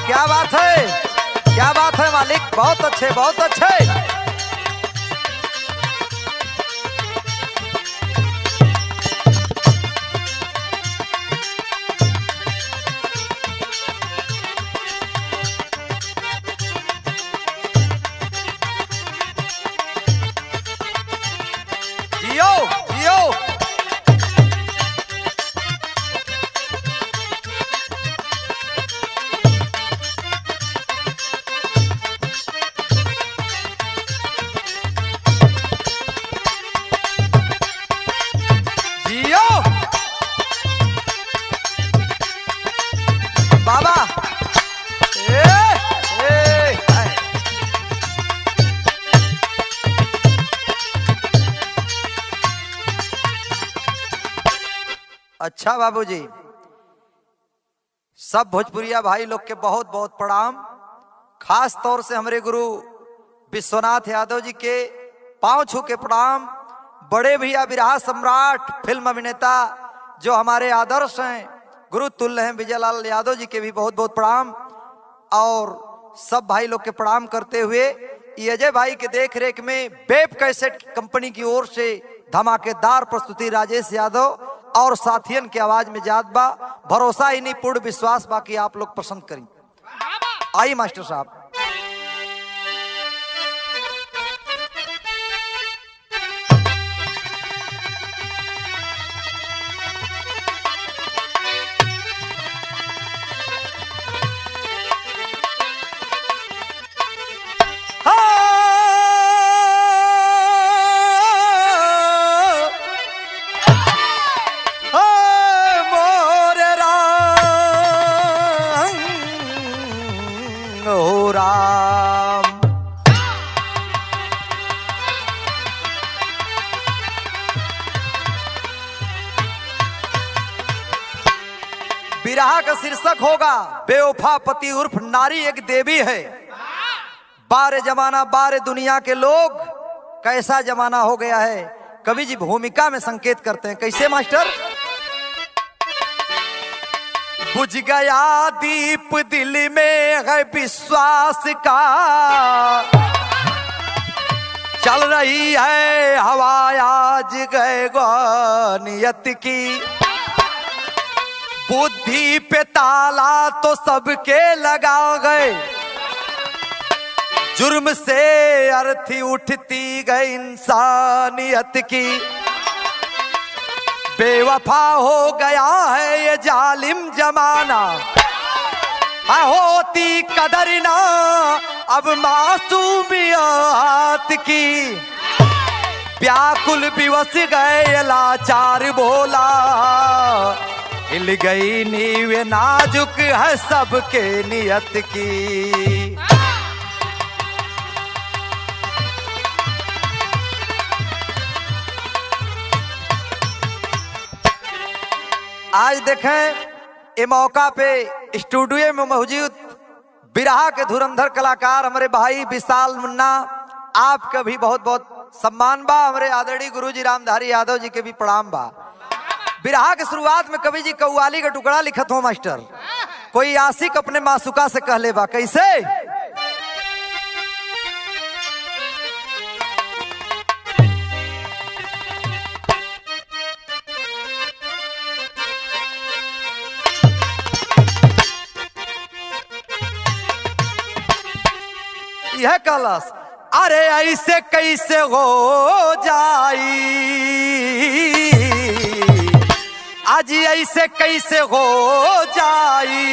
क्या बात है, क्या बात है मालिक, बहुत अच्छे बहुत अच्छे। जियो जियो। बाबा अच्छा बाबूजी, सब भोजपुरिया भाई लोग के बहुत बहुत प्रणाम। खास तौर से हमारे गुरु विश्वनाथ यादव जी के पांव छू के प्रणाम। बड़े भैया बिरहा सम्राट फिल्म अभिनेता जो हमारे आदर्श हैं, गुरु तुल्य हैं, विजयलाल यादव जी के भी बहुत बहुत प्रणाम। और सब भाई लोग के प्रणाम करते हुए ये अजय भाई के देख रेख में वेब कैसेट कंपनी की ओर से धमाकेदार प्रस्तुति राजेश यादव और साथियन के आवाज में जात बा। भरोसा ही नहीं, पूर्ण विश्वास बाकी आप लोग पसंद करें। आई मास्टर साहब। बिरहा का शीर्षक होगा बेवफा पति उर्फ नारी एक देवी है। बारे जमाना बारे दुनिया के लोग, कैसा जमाना हो गया है। कवि जी भूमिका में संकेत करते हैं, कैसे मास्टर? बुझ गया दीप दिल में है विश्वास का, चल रही है हवा आज गए नियत की। बुद्धि पे ताला तो सबके लगा गए, जुर्म से अर्थी उठती गई इंसानियत की। बेवफा हो गया है ये जालिम जमाना, होती कदर ना अब मासूमियत की। व्याकुल विवश गए लाचार बोला, हिल गई नींव नाजुक है सबके नियत की। आज देखें ये मौका पे स्टूडियो में मौजूद बिरहा के धुरंधर कलाकार हमारे भाई विशाल मुन्ना, आपका भी बहुत बहुत सम्मान बा। हमारे आदरणीय गुरुजी रामधारी यादव जी के भी प्रणाम बा। बिरहा के शुरुआत में कवि जी कव्वाली का टुकड़ा लिखत हो मास्टर, कोई आशिक अपने मासूका से कह ले बा, कैसे? यह कलश अरे ऐसे कैसे हो जाई, आज ऐसे कैसे हो जाई,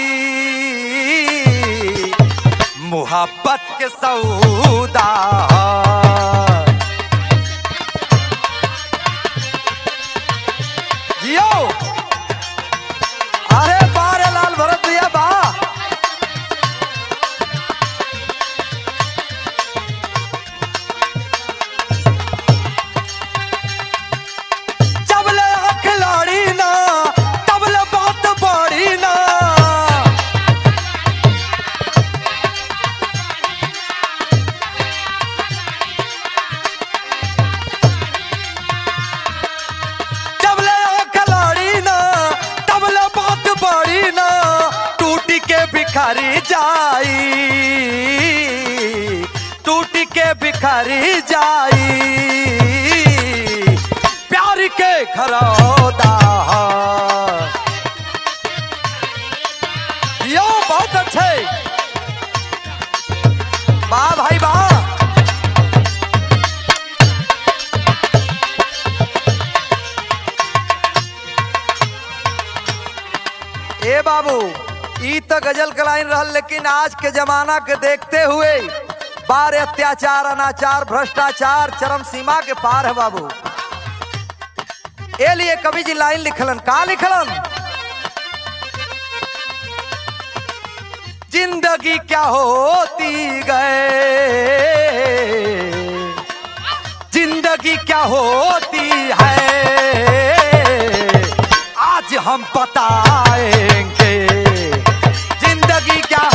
मोहब्बत के सौदा। जियो अरे बारे लाल भरत दिया बा। बिखरी जाई, टूट के बिखरी जाई, प्यार के घरौदा। यो बहुत अच्छे, वाह भाई वाह। ए बाबू ई तो गजल कलाइन रहल, लेकिन आज के जमाना के देखते हुए बार अत्याचार, अनाचार, भ्रष्टाचार चरम सीमा के पार है बाबू। ए लिए कवि जी लाइन लिखलन, का लिखलन? जिंदगी क्या होती गए, जिंदगी क्या होती है, आज हम बताएंगे। जिंदगी क्या,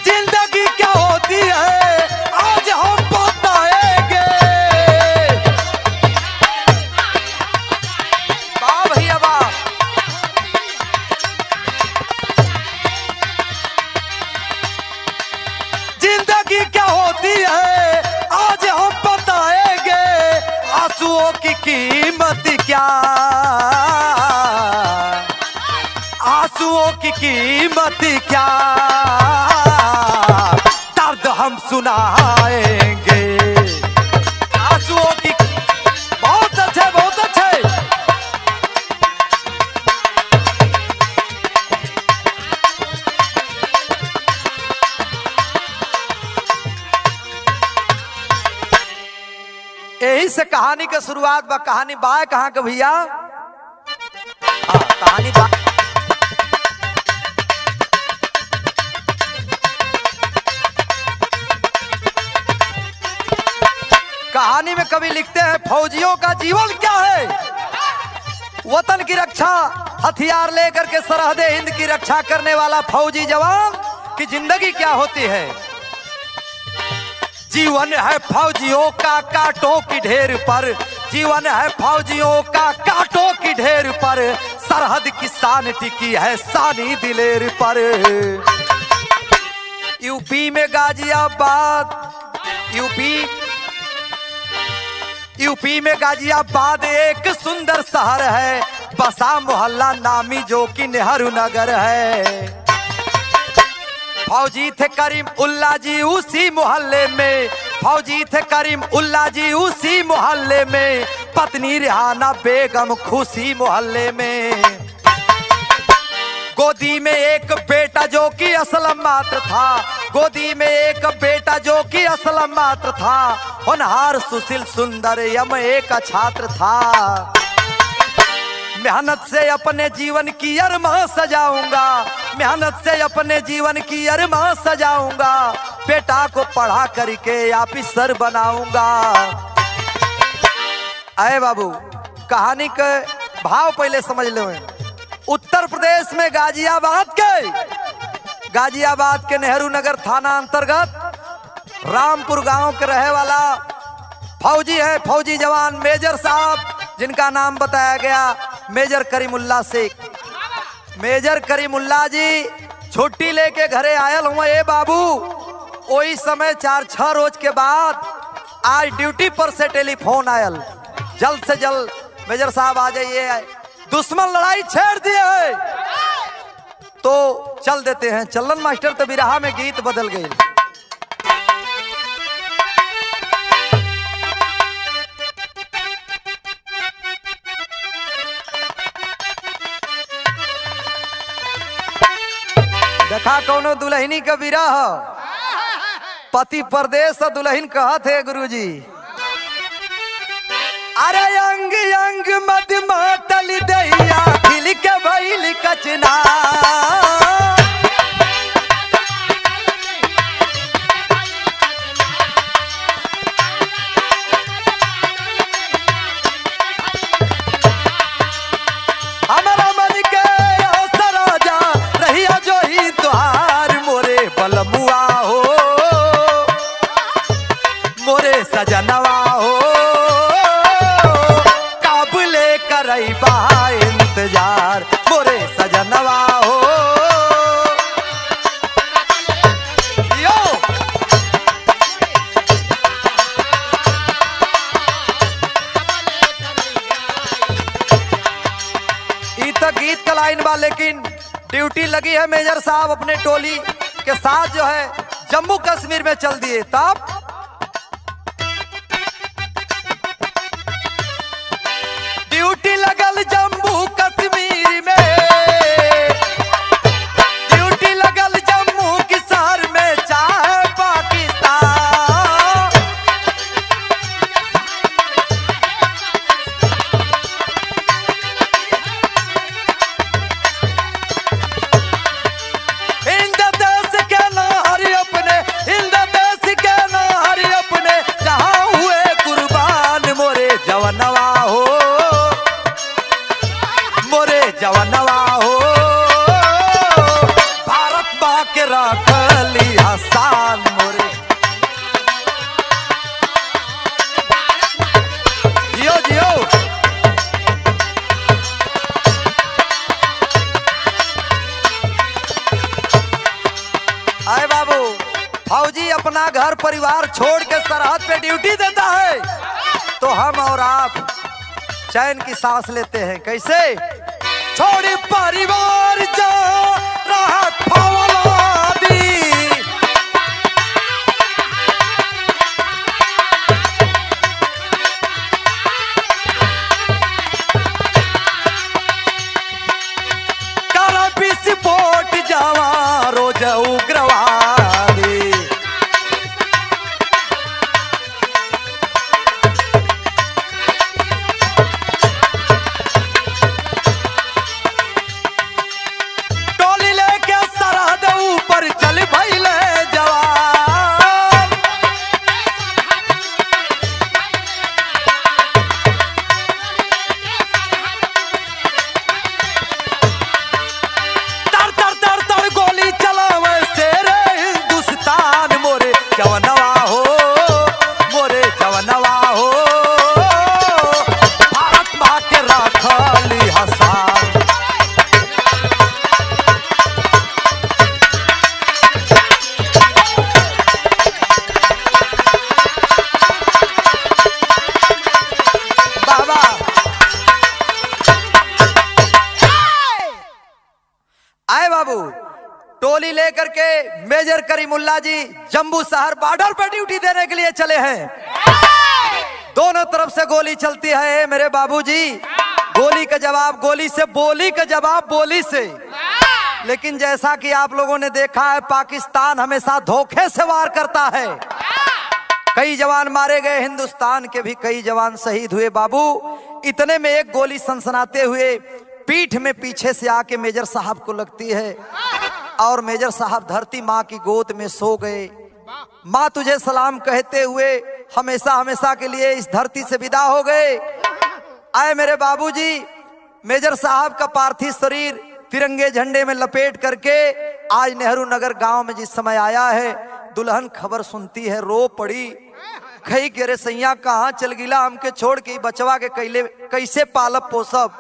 जिंदगी क्या होती है, आज हम बताएंगे। वाह भैया वाह। जिंदगी क्या होती है, आज हम बताएंगे। आंसुओं की कीमत क्या, आंसुओं की कीमत क्या, दर्द हम सुनाएंगे। आंसुओं की, बहुत अच्छे बहुत अच्छे। यही से कहानी का शुरुआत बा। कहानी बा कहाँ का भैया? हाँ, कहानी बा। कहानी में कवि लिखते हैं, फौजियों का जीवन क्या है। वतन की रक्षा, हथियार लेकर के सरहदे हिंद की रक्षा करने वाला फौजी जवान की जिंदगी क्या होती है। जीवन है फौजियों का कांटों की ढेर पर, जीवन है फौजियों का कांटों की ढेर पर, सरहद की शान टिकी है सानी दिलेर पर। यूपी में गाजियाबाद, यूपी में गाजियाबाद एक सुंदर शहर है, बसा मोहल्ला नामी जो कि नेहरू नगर है। फौजी थे करीम उल्ला जी उसी मोहल्ले में, फौजी थे करीम उल्ला जी उसी मोहल्ले में, पत्नी रिहाना बेगम खुशी मोहल्ले में। गोदी में एक बेटा जो कि असलम मात्र था, गोदी में एक बेटा जो कि असलम मात्र था, होनहार सुशील सुंदर यम एक छात्र था। मेहनत से अपने जीवन की अरमान सजाऊंगा, मेहनत से अपने जीवन की अरमान सजाऊंगा, बेटा को पढ़ा करके ऑफिसर बनाऊंगा। आए बाबू, कहानी के भाव पहले समझ लो। उत्तर प्रदेश में गाजियाबाद के नेहरू नगर थाना अंतर्गत रामपुर गांव के रहे वाला फौजी है, फौजी जवान मेजर साहब, जिनका नाम बताया गया मेजर करीमुल्ला शेख। मेजर करीमुल्ला जी छुट्टी लेके घरे आयल हुआ। ए बाबू, वही समय 4-6 रोज के बाद आज ड्यूटी पर से टेलीफोन आयल, जल्द से जल्द मेजर साहब आ जाइए, दुश्मन लड़ाई छेड़ दिए है। तो चल देते हैं। चलन मास्टर तो बिरहा में गीत बदल गए। देखा कौनो दुल्हनी का विरह, पति परदेश दुल्हन कहत है गुरुजी। अरे अंग अंग मद मातल दैया खिल के भइल कचना, हमारा मन के आसरा जा रहिया जो ही तुहार मोरे बलम सजनवा हो। यो ई तो गीत का लाइन बा, लेकिन ड्यूटी लगी है मेजर साहब अपने टोली के साथ जो है जम्मू कश्मीर में चल दिए। तब ड्यूटी लगल जम्मू कश्मीर में, ड्यूटी लगल जम्मू की शहर में चाहे पाकिस्तान। हिंद देश के नारी अपने, हिंद देश के नारी अपने जहाँ हुए कुर्बान मोरे जवनवा हो, मोरे जवनवा हो। भारत बा के रखली हसान मोरे। जियो जियो आए बाबू, फौजी अपना घर परिवार छोड़ के सरहद पे ड्यूटी देता है तो हम और आप चैन की सांस लेते हैं। कैसे? छोड़ी परिवार जा राहत फौलादी, कर विस्फोट जावा रोज उग्रवादी। टोली लेके सरहद ऊपर चल भइले जवान, तर तर तर तर गोली चलावे शेरे हिंदुस्तान मोरे जवनवा हो, मोरे जवनवा हो। भारत माँ के रखली हसान। बाबा आए बाबू, टोली लेकर के मेजर करीमुल्ला जी जम्मू शहर बॉर्डर पर ड्यूटी देने के लिए चले हैं। दोनों तरफ से गोली चलती है मेरे बाबूजी, गोली का जवाब गोली से, बोली का जवाब बोली से। लेकिन जैसा कि आप लोगों ने देखा है, पाकिस्तान हमेशा धोखे से वार करता है। कई जवान मारे गए, हिंदुस्तान के भी कई जवान शहीद हुए बाबू। इतने में एक गोली सनसनाते हुए पीठ में पीछे से आके मेजर साहब को लगती है और मेजर साहब धरती माँ की गोद में सो गए। माँ तुझे सलाम कहते हुए हमेशा हमेशा के लिए इस धरती से विदा हो गए। आए मेरे बाबूजी, मेजर साहब का पार्थिव शरीर तिरंगे झंडे में लपेट करके आज नेहरू नगर गांव में जिस समय आया है, दुल्हन खबर सुनती है, रो पड़ी। खई के रे सैया कहाँ चल गिला, हमके छोड़ के बचवा के कैले कैसे पालब पोसब।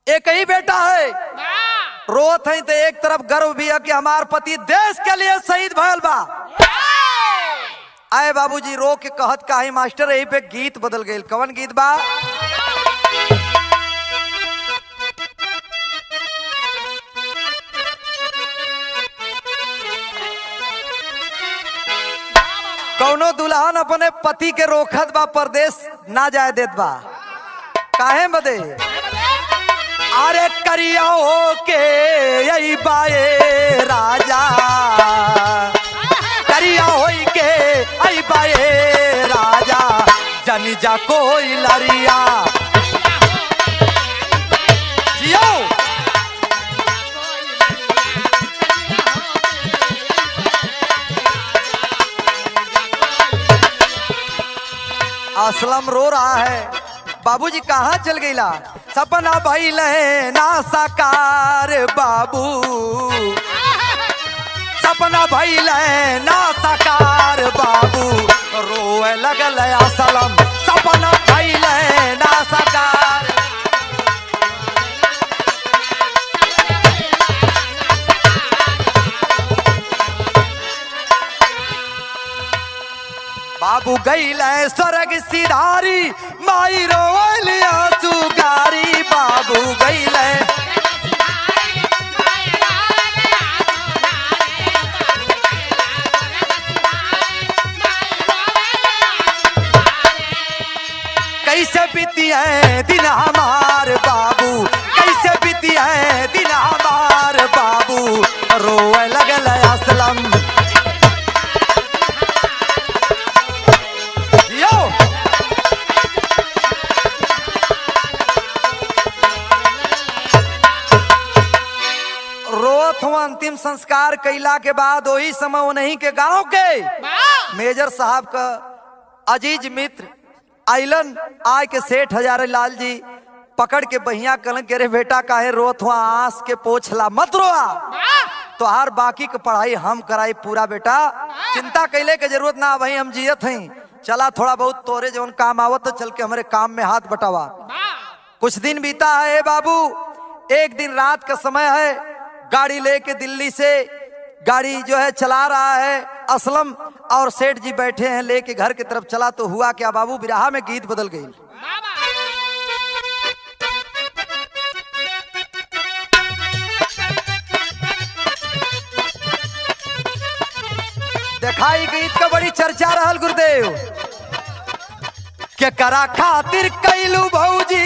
एक ही बेटा है, रोत है तो एक तरफ गर्व भी है कि हमार पति देश के लिए शहीद भयल बा। आए बाबूजी रो के कहत का ही मास्टर, यही पे गीत बदल गए। कवन गीत बा? कौनो दुल्हन अपने पति के रोकत बा, परदेश ना जाए देत बा, काहे बदे? अरे करिया हो के यही बाए राजा, करिया हो के आई बाए राजा, जनी जा कोई लरिया। जियो असलम रो रहा है, बाबूजी कहाँ चल गईला? सपना भइल है ना साकार बाबू, सपना भइल है ना साकार बाबू, रोए लगल असलम, सपना भइल है ना साकार। बाबू गईल स्वर्ग सिधारी माई रोवलिया सुगारी बाबू गईल कैसे बीती है दिन हमार बाबू कैसे बीती है दिन हमार बाबू रोए लगल असलम यो रोत हुआ अंतिम संस्कार कैला के बाद वही समय उन्हीं के गांव के मेजर साहब का अजीज मित्र आइलन आय के सेठ हजारे लाल जी पकड़ के बहिया कलन के रे बेटा काहे रोत हुआ आंस के पोछला मत रोआ तो हर बाकी के पढ़ाई हम कराई पूरा बेटा चिंता कैले के जरूरत ना वही हम जियत हैं चला थोड़ा बहुत तोरे जो काम आवत तो चल के हमारे काम में हाथ बटावा कुछ दिन बीता है बाबू एक दिन रात का समय है गाड़ी लेके दिल्ली से गाड़ी जो है चला रहा है असलम और सेठ जी बैठे हैं लेके घर की तरफ चला तो हुआ क्या बाबू बिरहा में गीत बदल गई दिखाई गीत का बड़ी चर्चा रहल गुरुदेव के करा खातिर कैलू भौजी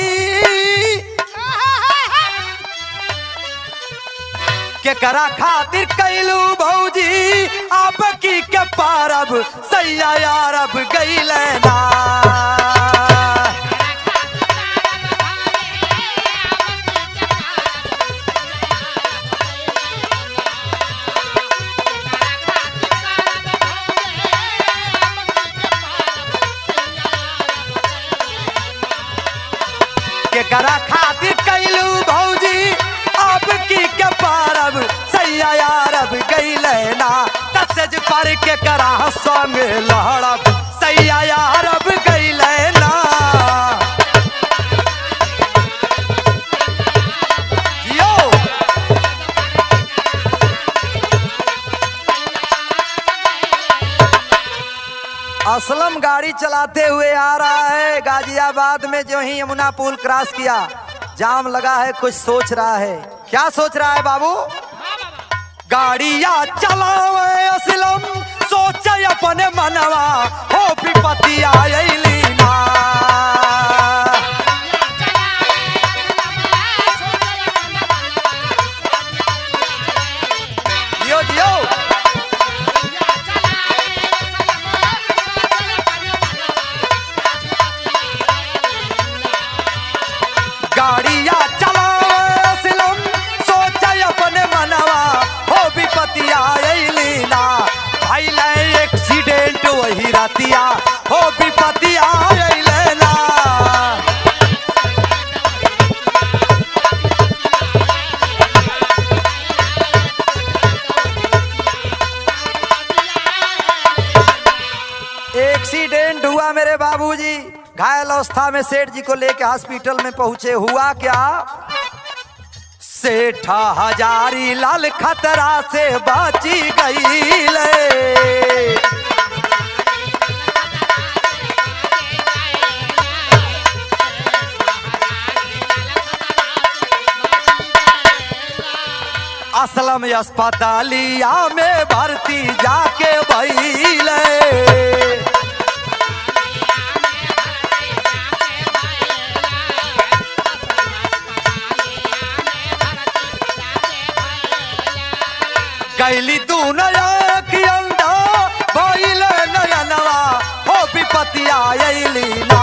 के करा खातिर कैलू भौजी आप की के पारब सैया यारब गईले ना के करा खातिर कैलू भौजी आप की के पारब सैया यारब गईले ना तसज पर के करा संग लहड़ब सैया यारब गईले ना यो असलम गाड़ी चलाते हुए आ रहा है गाजियाबाद में जो ही यमुना पुल क्रॉस किया जाम लगा है कुछ सोच रहा है क्या सोच रहा है बाबू गाड़िया चलावे असलम सोचे अपने मनवा हो विपत्ति आइली ना दियो दियो गाड़िया चलावे असलम सोचे अपने मनवा हो विपत्ति आइली ना भाई ले एक्सीडेंट वही रातिया हो विपत्ति आइले ना एक्सीडेंट हुआ मेरे बाबूजी घायल अवस्था में सेठ जी को लेके हॉस्पिटल में पहुंचे हुआ क्या सेठ हजारी लाल खतरा से बची गई ले असलम अस्पतालिया में भर्ती जाके भइले कैली तू नया की अंधा भइले नयनवा हो विपत्ति आइली ना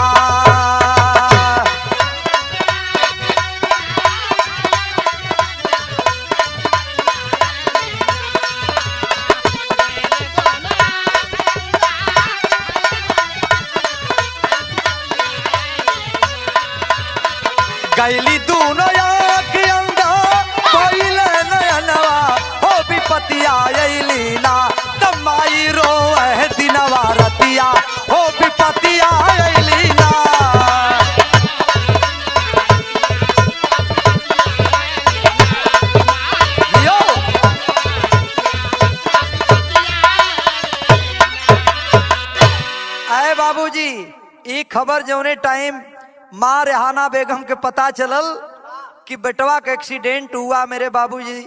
कैली दोनों आँख अंधा भइले नयनवा हो विपत्ति आइली ना तमाई रोए दिनवा रतिया हो विपत्ति आइली ना खबर जौने टाइम माँ रेहाना बेगम के पता चलल कि बेटवा का एक्सीडेंट हुआ, मेरे बाबूजी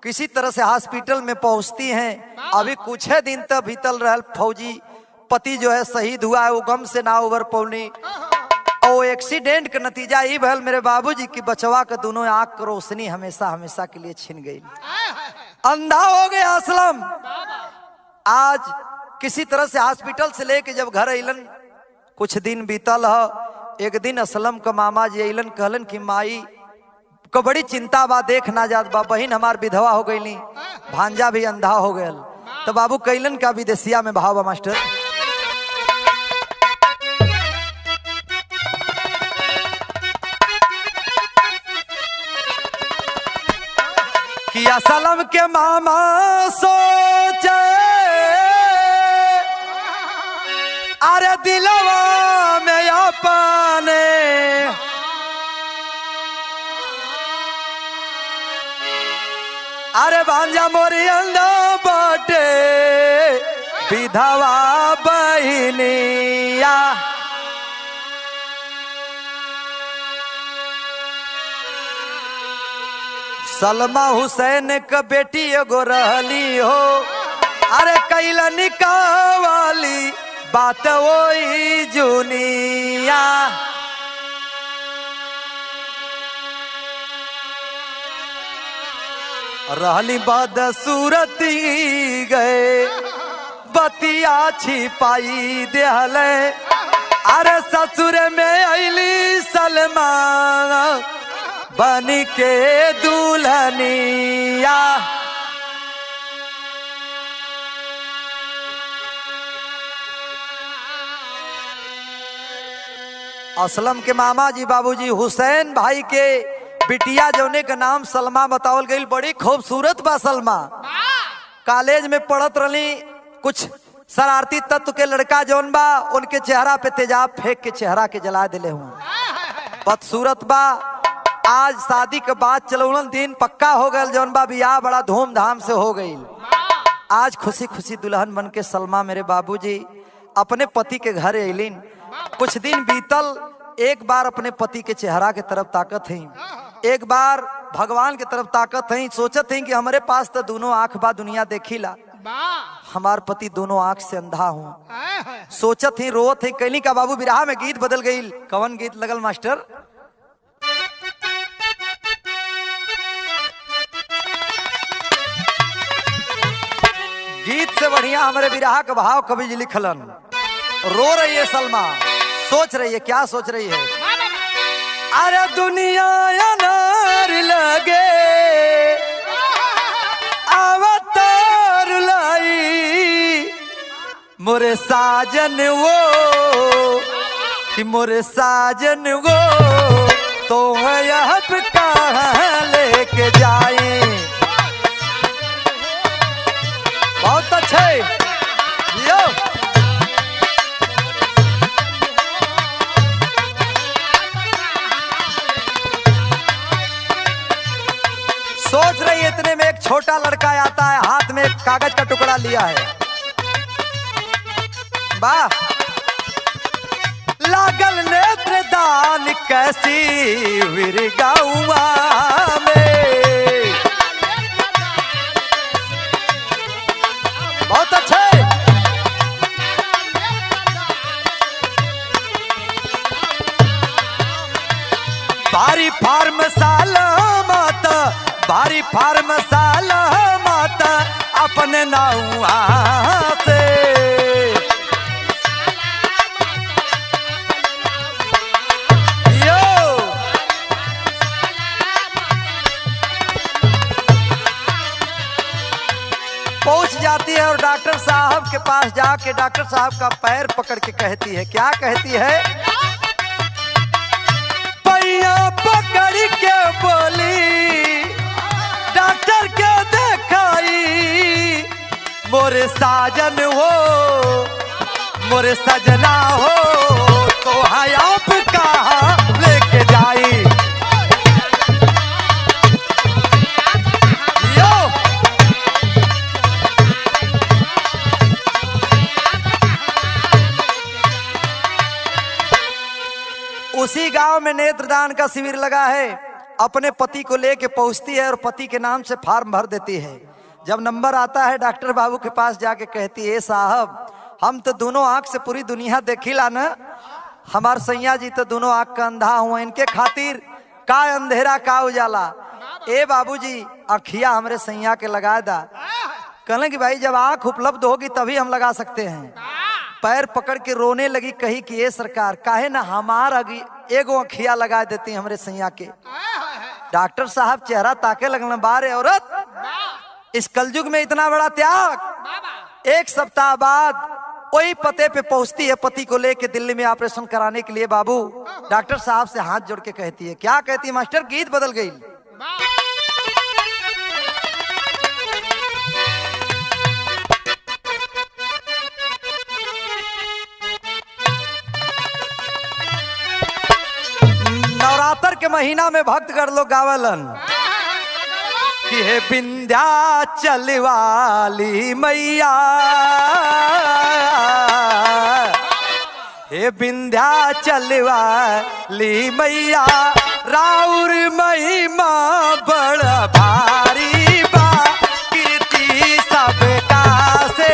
किसी तरह से हॉस्पिटल में पहुंचती हैं। अभी कुछ है दिन तक भीतल रहल, फौजी पति जो है शहीद हुआ है, वो गम से ना उबर पौनी। और एक्सीडेंट का नतीजा ये भल मेरे बाबूजी की बचवा का दोनों आंख की रोशनी हमेशा हमेशा के लिए छिन गई, अंधा हो गया असलम। आज किसी तरह से हॉस्पिटल से लेके जब घर अलन, कुछ दिन बीतल है। एक दिन असलम का मामा जी अलन, कहलन कि माई को बड़ी चिंता बा, देख ना जात बा, बहन हमार विधवा हो गई, भांजा भी अंधा हो गया। तो बाबू कैलन का विदेशिया में भाव बा मास्टर, कि असलम के मामा सोचे अरे दिलवा में अपने, अरे भांजा मोरी अंधा बाटे विधवा बहिनिया। सलमा हुसैन का बेटी एगो रहली हो, अरे कैला निकावाली बात वही जुनिया। रहली बदसूरती गए बतिया छिपाई देहले, अरे ससुर में अली सलमा बनी के दुल्हनिया। असलम के मामा जी बाबूजी हुसैन भाई के बिटिया जौने का नाम सलमा बतावल गई, बड़ी खूबसूरत बा सलमा। कॉलेज में पढ़त रही, कुछ शरारती तत्व के लड़का जौन बा उनके चेहरा पे तेजाब फेंक के चेहरा के जला दिले हुए, बदसूरत बा। आज शादी के बाद चलौलन दिन पक्का हो गया, जौन बा बियाह बड़ा धूमधाम से हो गई। आज खुशी खुशी दुल्हन बन के सलमा मेरे बाबूजी अपने पति के घर अलिन। कुछ दिन बीतल, एक बार अपने पति के चेहरा के तरफ ताकत है, एक बार भगवान के तरफ ताकत है। सोचत है कि हमारे पास तो दोनों आंख बा, दुनिया देखीला, हमार पति दोनों आंख से अंधा हूँ। सोचत ही रोत है, कैली का बाबू बिरहा में गीत बदल गई। कवन गीत लगल मास्टर, गीत से बढ़िया हमारे बिरहा का भाव कवि जी लिखलन। रो रही है सलमा, सोच रही है, क्या सोच रही है, अरे दुनिया अनार लगे अवतार लाई, मोरे साजन वो कि मोरे साजन वो तो अब कहाँ लेके जाए। बहुत अच्छे यो। सोच रही है, इतने में एक छोटा लड़का आता है, हाथ में एक कागज का टुकड़ा लिया है। वाह, लागल नेत्र दान कैसी विरगाउआ में। बहुत अच्छे। भारी फार्म साला माता, भारी फार्म साला माता अपने नाउआ से। पहुंच जाती है और डॉक्टर साहब के पास जाके डॉक्टर साहब का पैर पकड़ के कहती है, क्या कहती है, पैया पकड़ के बोली डॉक्टर के देखाई, मोरे साजन हो मोरे सजना हो तो है आप कहाँ लेके जाई। में नेत्रदान का शिविर लगा है। अपने पति को लेके पहुंचती है और पति के नाम से फार्म भर देती है। जब नंबर आता है डॉक्टर बाबू के पास जाके कहती है, साहब हम तो दोनों आंख से पूरी दुनिया देखिला न, हमार सैया जी तो दोनों आंख का अंधा हुआ, इनके खातिर का अंधेरा का उजाला। ए बाबूजी आँखिया हमरे सैया के लगा दा। कहले कि भाई जब आंख उपलब्ध होगी तभी हम लगा सकते हैं। पैर पकड़ के रोने लगी, कही कि ये सरकार काहे ना हमार एगो आँखिया लगा देती हमरे सैया के। डॉक्टर साहब चेहरा ताके लगना, बारे औरत इस कलयुग में इतना बड़ा त्याग। एक सप्ताह बाद वही पते पे पहुंचती है, पति को लेके दिल्ली में ऑपरेशन कराने के लिए। बाबू डॉक्टर साहब से हाथ जोड़ के कहती है, क्या कहती है मास्टर, गीत बदल गई। नवरात्र के महीना में भक्तगण लोग गावलन कि हे विंध्याचल वाली मैया, हे विंध्याचल वाली मैया, राउर महिमा बड़ा भारी बा, कीर्ति सबका से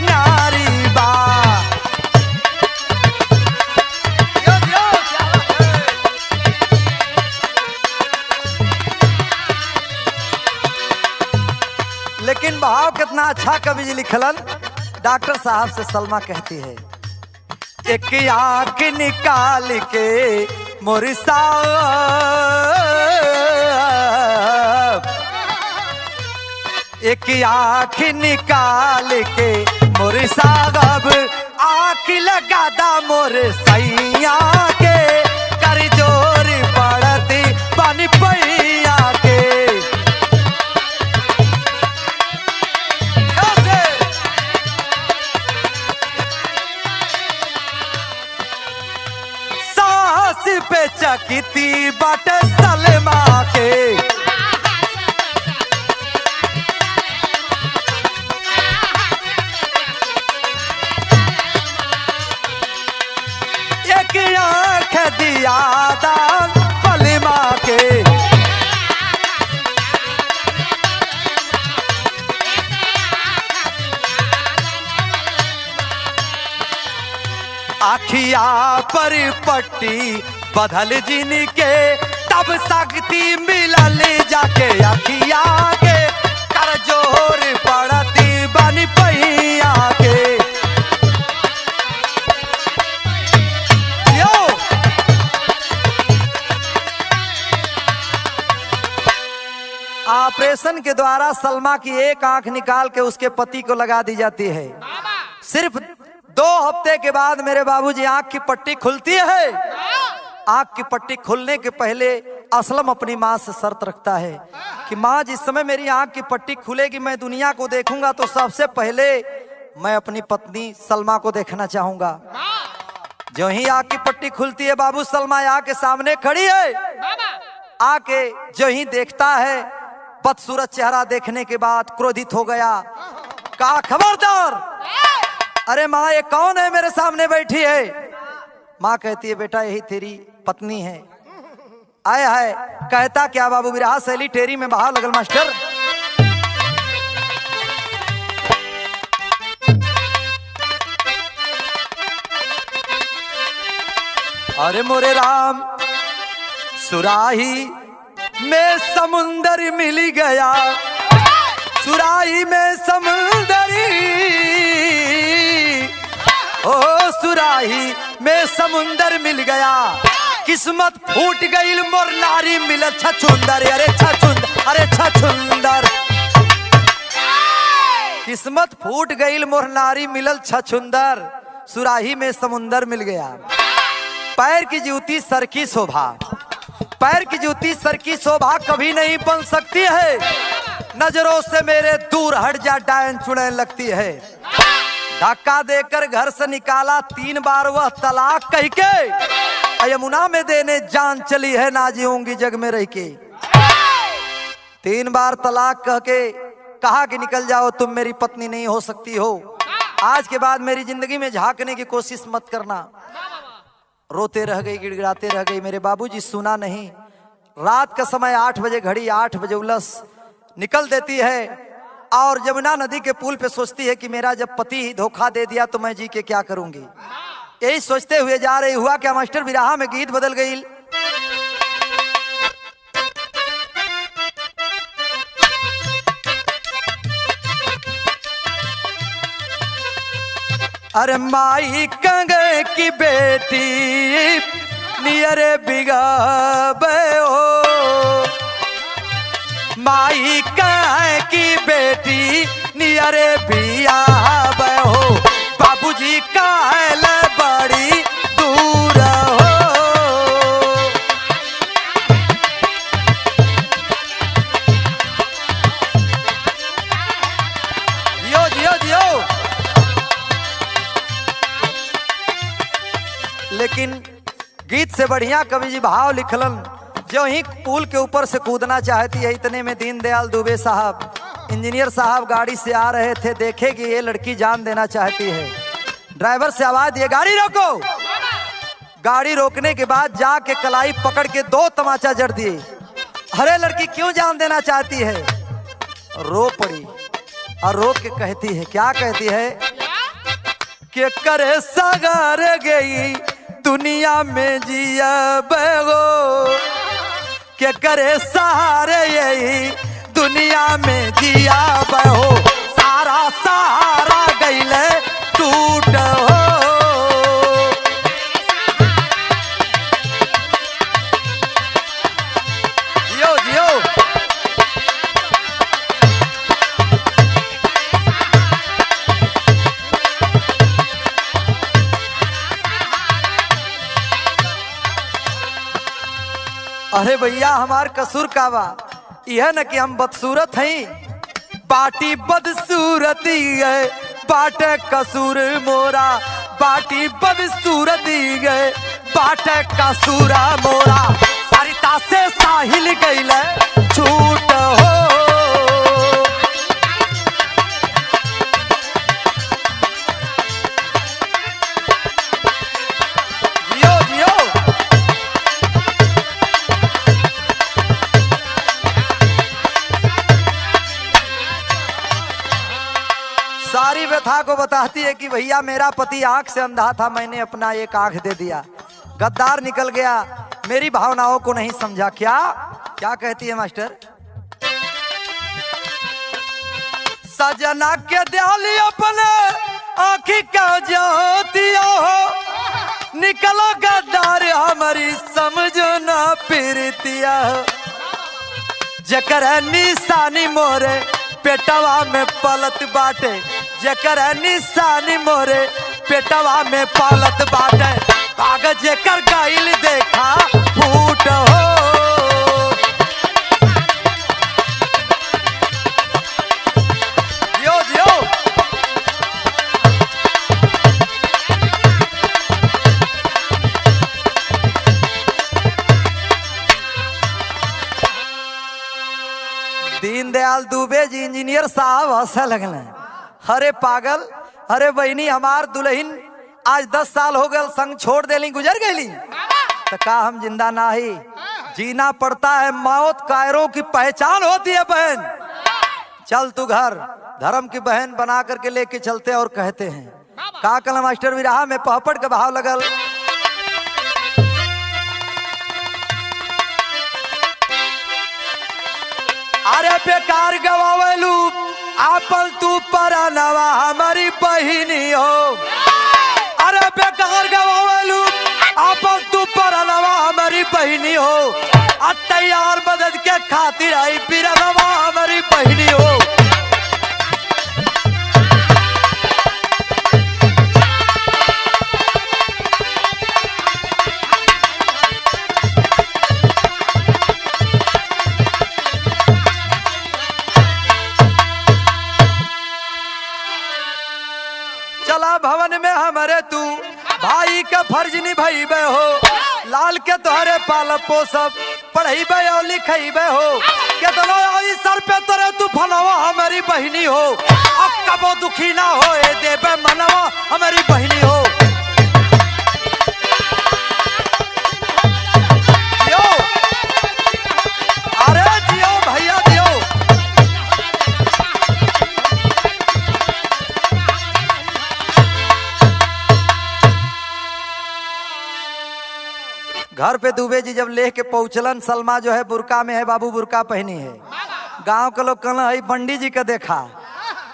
नारी बा। लेकिन भाव कितना अच्छा कवि जी लिखलन। डॉक्टर साहब से सलमा कहती है, एक आंख निकाल के मोर साहब, एक आंख निकाल के मोर साहब, आंख लगा दा मोर सैया के, कर जोर पड़ती पानी पैया के। पे चकिती बट सलमा के, एक आंख दिया दान पलमा के, आखिया पर पट्टी बदल जिनके, तब शक्ति मिलल जाके अखिया के, कर जोर पड़ती बनी पहिया के। यो ऑपरेशन के द्वारा सलमा की एक आंख निकाल के उसके पति को लगा दी जाती है। सिर्फ 2 हफ्ते के बाद मेरे बाबूजी आंख की पट्टी खुलती है। आंख की पट्टी खुलने के पहले असलम अपनी माँ से शर्त रखता है कि माँ जिस समय मेरी आंख की पट्टी खुलेगी मैं दुनिया को देखूंगा तो सबसे पहले मैं अपनी पत्नी सलमा को देखना चाहूंगा। जो ही आंख की पट्टी खुलती है बाबू, सलमा आंख के सामने खड़ी है। आके जो ही देखता है, बदसूरत चेहरा देखने के बाद क्रोधित हो गया, कहा खबरदार, अरे माँ ये कौन है मेरे सामने बैठी है। माँ कहती है, बेटा यही तेरी पत्नी है। आए है कहता क्या बाबू, विरहा शैली टेरी में बहाव लगल मास्टर। अरे मोरे राम सुराही में समुंदर मिल गया, सुराही में समुंदरी, ओ सुराही में समुंदर मिल गया, किस्मत फूट गई मोर नारी मिलत छछुंदर। अरे छछुंदर, अरे छछुंदर, किस्मत फूट गई मोर नारी मिलल छछुंदर, सुराही में समुंदर मिल गया। पैर की जूती सर की शोभा, पैर की जूती सर की शोभा कभी नहीं बन सकती है। नजरों से मेरे दूर हट जा, डायन चुड़ैन लगती है। धक्का देकर घर से निकाला 3 बार वह तलाक कह के, यमुना में देने जान चली है, ना जीऊंगी जग में रह के। 3 बार तलाक कह के कहा कि निकल जाओ, तुम मेरी पत्नी नहीं हो सकती हो, आज के बाद मेरी जिंदगी में झांकने की कोशिश मत करना। रोते रह गई, गिड़गिड़ाते रह गई। मेरे बाबूजी सुना नहीं। रात का समय 8 बजे, घड़ी 8 बजे उलस निकल देती है और यमुना नदी के पुल पे सोचती है कि मेरा जब पति धोखा दे दिया तो मैं जी के क्या करूंगी। यही सोचते हुए जा रही, हुआ क्या मास्टर, बिरहा में गीत बदल गई। अरे माई कंगे की बेटी नियरे बिगाबे हो, माई कंगे की बेटी नियरे बियाबे हो, बाबूजी काल बड़ी दूर हो। जियो जियो जियो। लेकिन गीत से बढ़िया कवि जी भाव लिखलन। जो ही पुल के ऊपर से कूदना चाहती है, इतने में दीनदयाल दुबे साहब, इंजीनियर साहब गाड़ी से आ रहे थे। देखे कि ये लड़की जान देना चाहती है, ड्राइवर से आवाज दिए गाड़ी रोको। गाड़ी रोकने के बाद जाके कलाई पकड़ के 2 तमाचा जड़ दिए। अरे लड़की क्यों जान देना चाहती है? रो पड़ी और रो के कहती है, क्या कहती है कि करे सगार गई दुनिया में जिया बेगो, के करे सहारे यही दुनिया में जिया बहो, सारा सहारा गईले टूट हो। जियो जियो। अरे भैया हमार कसूर का बा, यह न कि हम बदसूरत हैं। बाटी बदसूरती है बाटे कसूर मोरा, बाटी बदसूरती है बाटे कसूरा मोरा, सरिता से साहिल गईले छूट हो। सारी व्यथा को बताती है कि भैया मेरा पति आंख से अंधा था, मैंने अपना एक आंख दे दिया, गद्दार निकल गया, मेरी भावनाओं को नहीं समझा। क्या क्या कहती है मास्टर? सजना के दियाली अपने आंखी का ज्योतिया हो, निकलो गद्दार हमारी समझो ना प्रीतिया हो, जकर निशानी मोरे पेटवा में पलत बाटे, जकर निशानी मोरे पेटवा में पलत बाटे, कागज जेकर गाइल देखा फूट हो। जियो जियो। दीनदयाल दुबे जी इंजीनियर साहब हंसे लगले। अरे पागल, अरे बहनी हमार दुल्हन आज 10 साल हो गए संग छोड़ देली, गुजर गईली, तो का हम जिंदा ना ही? जीना पड़ता है, मौत कायरों की पहचान होती है बहन। चल तू घर, धर्म की बहन बना करके लेके चलते और कहते हैं का कल मास्टर विराह में पहपड़ का भाव लगल। अरे बेकार गवावेलू आपल तू परनवा हमारी बहिनी हो, अरे बेकार गवावेलू आपल तू परनवा हमारी बहिनी हो, तैयार मदद के खातिर आई बिरनवा हमारी बहिनी हो। चला भवन में हमारे तू भाई का फर्ज निभाइबे हो, लाल के तोहरे पाल पोसब पढ़ाइबे और लिखाइबे हो, केतनो आई सर पे तोरे तू फनवा हमारी बहिनी हो, अब कबो दुखी ना हो ए देबे मनवा हमारी बहिनी हो। घर पे दुबे जी जब ले के पहुंचलन, सलमा जो है बुरका में है बाबू, बुरका पहनी है। गांव के लोग कहना है पंडित जी का देखा,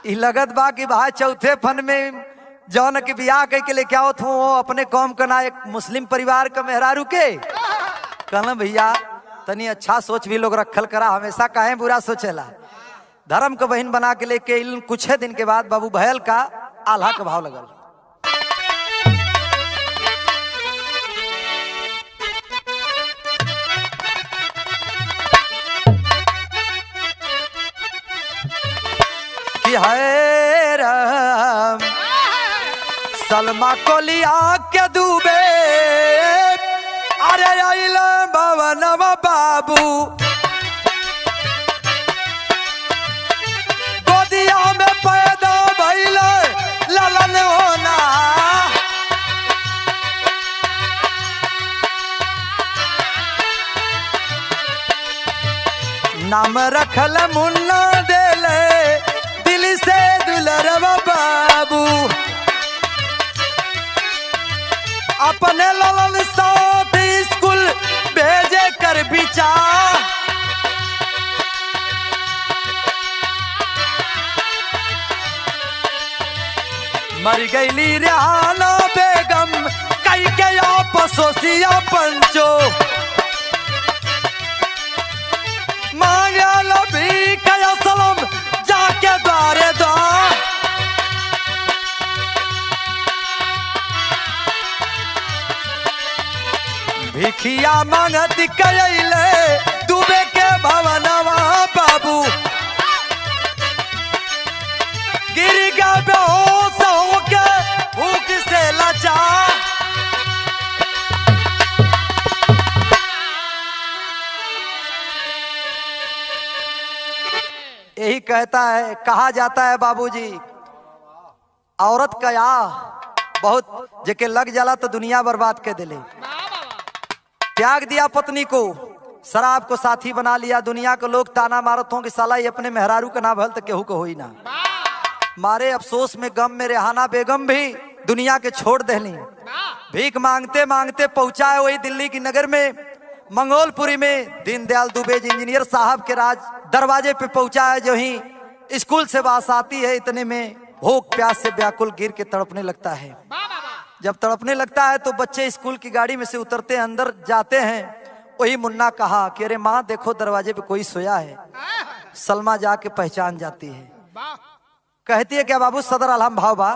ई लगत बा कि भाई चौथे फन में जौन के बियाह कह के लेके आओ थो अपने कौम का ना, एक मुस्लिम परिवार का मेहरारू के। कहना भैया तनी अच्छा सोच भी लोग रखल करा, हमेशा काहे बुरा सोचेला। धर्म का बहन बना के लेके कुछ दिन के बाद बाबू भयल का आल्हा का भाव लगल। कि है राम सलमा को लिया के दुबे, अरे आइल भवनवा बाबू, गोदिया में पैदा भइल ललन होना। नाम रखल मुन्ना देले दिल से दुलरवा बाबू, अपने ललन साथ स्कूल भेजे कर बिचा। मर गईली रेहाना बेगम कई के आपसोसिया पंचो, मांगल भी कया सलम जाके द्वारे द्वार। भिखिया मांगत कइले दुबे के भवनवा बाबू, गिर गया बेहोश होके भूख से लाचार। यही कहा जाता है बाबूजी, औरत का या बहुत जेके लग जाला तो दुनिया बर्बाद कर दिले। त्याग दिया पत्नी को, शराब को साथी बना लिया, दुनिया के लोग ताना मारत हों कि साला ये अपने मेहरारू का ना भल तो केहू को होई ना। मारे अफसोस में गम में रेहाना बेगम भी दुनिया के छोड़ देली। भीख मांगते मांगते पहुंचाए वही दिल्ली की नगर में मंगोलपुरी में दीनदयाल दुबे जी इंजीनियर साहब के राज दरवाजे पे पहुंचाया। जो ही स्कूल से बास आती है इतने में भूख प्यास से व्याकुल गिर के तड़पने लगता है। जब तड़पने लगता है तो बच्चे स्कूल की गाड़ी में से उतरते हैं, अंदर जाते हैं। वही मुन्ना कहा कि अरे माँ देखो दरवाजे पे कोई सोया है। सलमा जाके पहचान जाती है, कहती है क्या बाबू सदर अलहम भाव बा।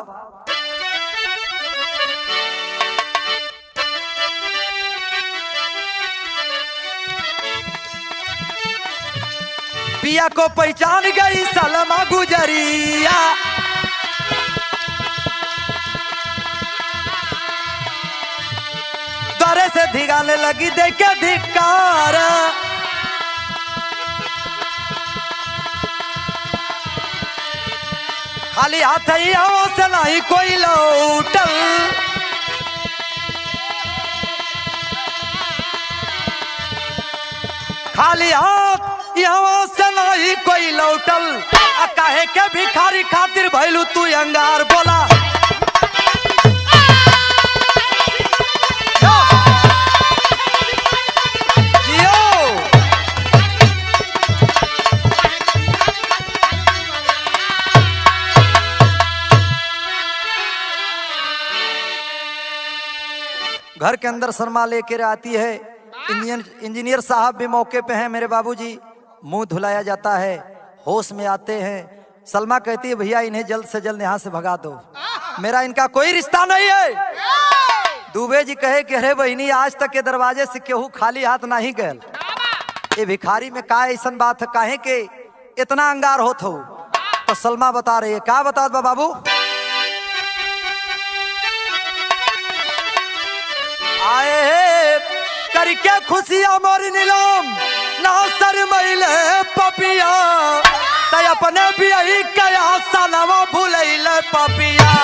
पिया को पहचान गई सलमा गुजरिया, द्वारे से धिगाने लगी देखे धिक्कार। खाली हाथ ही हवा से नहीं कोई लौटल, खाली हाथ यहाँ से नहीं कोई लौटल। काहे के भिखारी खातिर भैलू तू अंगार बोला। घर के अंदर शर्मा लेकर आती है। इंजीनियर साहब भी मौके पे हैं मेरे बाबूजी। मुंह धुलाया जाता है, होश में आते हैं। सलमा कहती है भैया इन्हें जल्द से जल्द यहाँ से भगा दो, मेरा इनका कोई रिश्ता नहीं है। दुबे जी कहे कि अरे बहनी आज तक के दरवाजे से केहू खाली हाथ नहीं गल। ये भिखारी में का ऐसा बात है काहे के इतना अंगार होत हो। तो सलमा बता रही है, क्या बता दो बाबू। आए करके खुशियां मोर नीलम ना सर मैले पपिया, तय अपने भी यही कया सनवा भूलैले पपिया।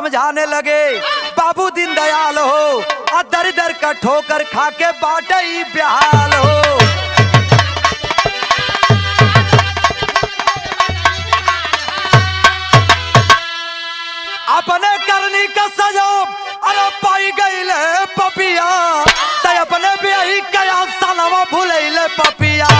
समझाने लगे बाबू दीनदयाल हो, दर दर का ठोकर खा के बाटे ही बेहाल हो। अपने करनी का सजोब अरे पाई गईले पपिया, तय अपने भी कया सनवा भूलैले पपिया।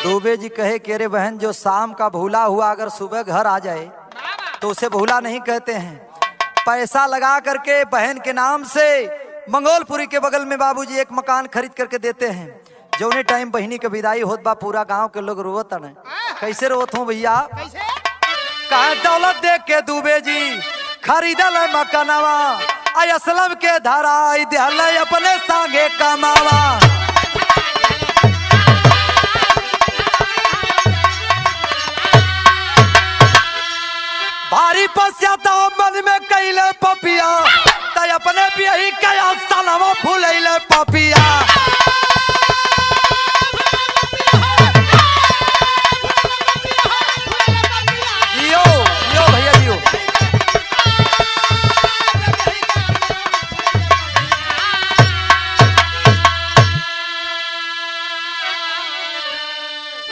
दुबे जी कहे कि अरे बहन, जो शाम का भूला हुआ अगर सुबह घर आ जाए तो उसे भूला नहीं कहते हैं। पैसा लगा करके बहन के नाम से मंगोलपुरी के बगल में बाबूजी एक मकान खरीद करके देते हैं। जौने टाइम बहनी के विदाई होत बा पूरा गांव के लोग रोवत न। कैसे रोवत हूँ भैया? कहा दौलत देख के दुबे जी खरीदल मकानवा, असलम के धरा अपने संगे कमावा। भारी पश्चाता मन में कैले पपिया, तय अपने भी यही कया सनवा भूलैले पपिया। जियो जियो भैया जियो।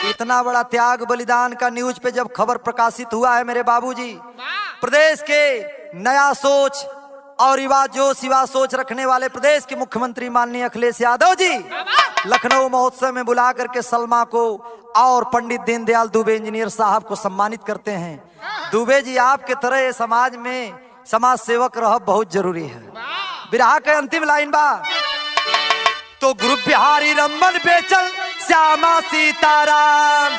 इतना बड़ा त्याग बलिदान का न्यूज पे जब खबर प्रकाशित हुआ है मेरे बाबूजी, प्रदेश के नया सोच और युवा जोश युवा सोच रखने वाले प्रदेश के मुख्यमंत्री माननीय अखिलेश यादव जी लखनऊ महोत्सव में बुला करके सलमा को और पंडित दीनदयाल दुबे इंजीनियर साहब को सम्मानित करते हैं। दुबे जी, आपके तरह समाज में समाज सेवक रह बहुत जरूरी है। बिरहा के अंतिम लाइन बा, तो गुरु बिहारी रमन बेचल श्यामा सीताराम,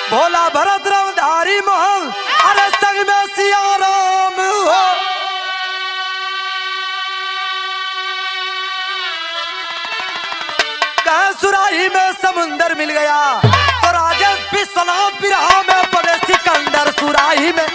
भोला भरत रामधारी महल, अरे संग में सिया राम हो। कह सुराही में समुंदर मिल गया, तो राजेश विश्वनाथ बिरहा में बड़े सिकंदर सुराही में।